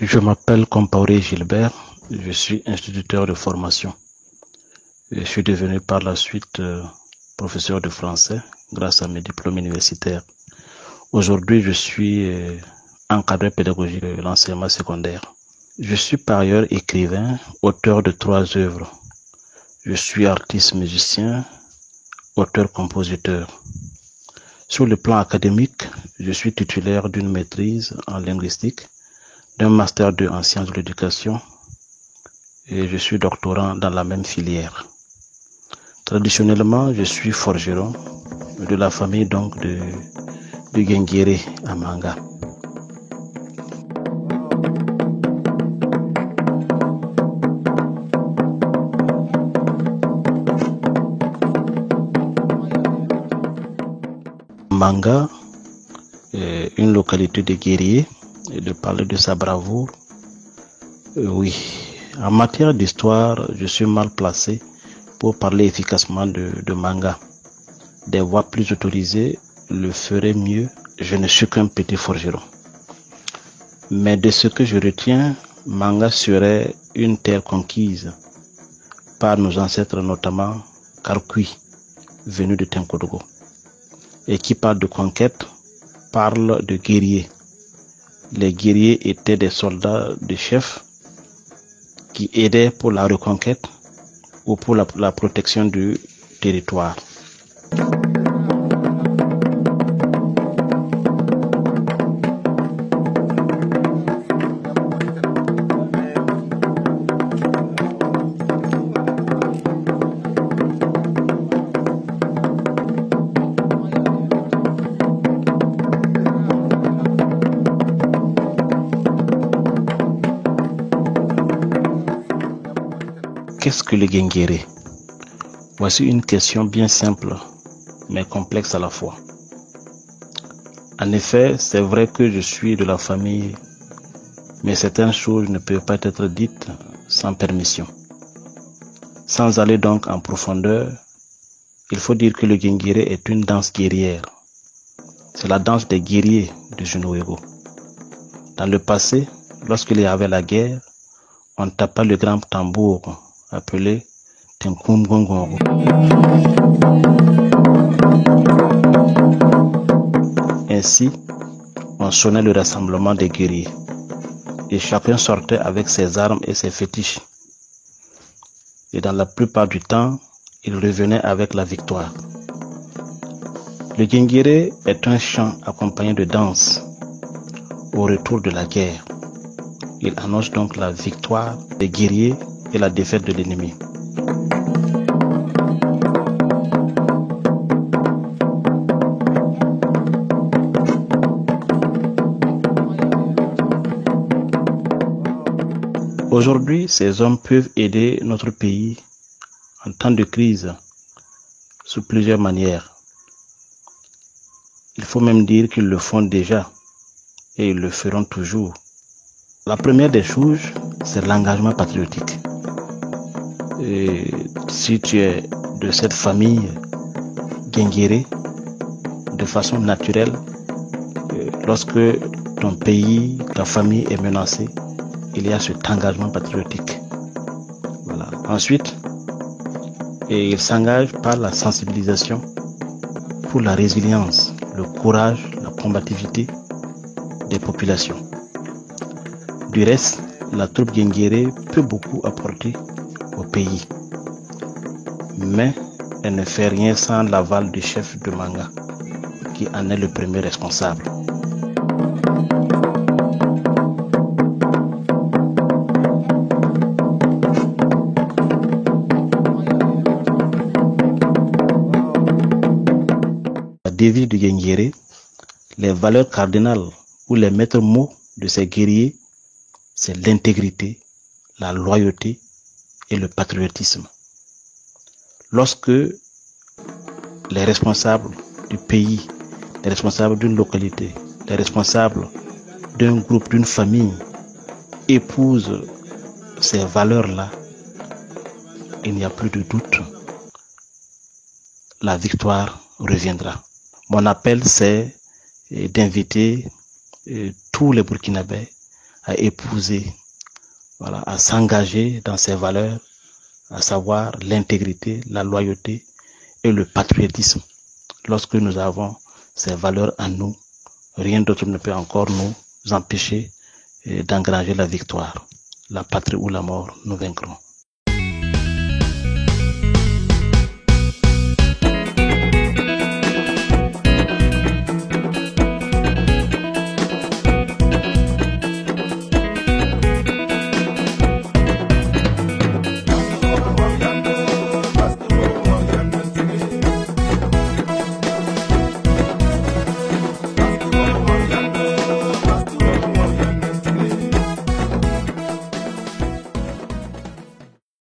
Je m'appelle Compaoré Gilbert, je suis instituteur de formation. Je suis devenu par la suite professeur de français grâce à mes diplômes universitaires. Aujourd'hui, je suis encadré pédagogique de l'enseignement secondaire. Je suis par ailleurs écrivain, auteur de 3 œuvres. Je suis artiste musicien, auteur-compositeur. Sur le plan académique, je suis titulaire d'une maîtrise en linguistique, d'un master 2 en sciences de l'éducation et je suis doctorant dans la même filière. Traditionnellement, je suis forgeron de la famille donc de Guinguéré à Manga. Manga est une localité de guerriers et de parler de sa bravoure. Oui, en matière d'histoire, je suis mal placé pour parler efficacement de Manga. Des voix plus autorisées le feraient mieux, je ne suis qu'un petit forgeron. Mais de ce que je retiens, Manga serait une terre conquise par nos ancêtres, notamment Karkui, venu de Tenkodogo. Et qui parle de conquête, parle de guerriers. Les guerriers étaient des soldats de chef qui aidaient pour la reconquête ou pour la protection du territoire. Qu'est-ce que le Guinguéré? Voici une question bien simple, mais complexe à la fois. En effet, c'est vrai que je suis de la famille, mais certaines choses ne peuvent pas être dites sans permission. Sans aller donc en profondeur, il faut dire que le Guinguéré est une danse guerrière. C'est la danse des guerriers de Junouego. Dans le passé, lorsqu'il y avait la guerre, on tapait le grand tambour appelé Tenkumgongongo. Ainsi, on sonnait le rassemblement des guerriers et chacun sortait avec ses armes et ses fétiches. Et dans la plupart du temps, il revenait avec la victoire. Le Guinguéré est un chant accompagné de danse au retour de la guerre. Il annonce donc la victoire des guerriers et la défaite de l'ennemi. Aujourd'hui, ces hommes peuvent aider notre pays en temps de crise sous plusieurs manières. Il faut même dire qu'ils le font déjà et ils le feront toujours. La première des choses, c'est l'engagement patriotique. Et si tu es de cette famille Guinguéré, de façon naturelle, lorsque ton pays, ta famille est menacée, il y a cet engagement patriotique. Voilà. Ensuite, il s'engage par la sensibilisation pour la résilience, le courage, la combativité des populations. Du reste, la troupe Guinguéré peut beaucoup apporter au pays. Mais elle ne fait rien sans l'aval du chef de Manga, qui en est le premier responsable. La devise du Guinguéré, les valeurs cardinales ou les maîtres mots de ces guerriers, c'est l'intégrité, la loyauté et le patriotisme. Lorsque les responsables du pays, les responsables d'une localité, les responsables d'un groupe, d'une famille épousent ces valeurs-là, il n'y a plus de doute, la victoire reviendra. Mon appel, c'est d'inviter tous les Burkinabés à épouser, voilà, à s'engager dans ces valeurs, à savoir l'intégrité, la loyauté et le patriotisme. Lorsque nous avons ces valeurs en nous, rien d'autre ne peut encore nous empêcher d'engranger la victoire. La patrie ou la mort, nous vaincrons.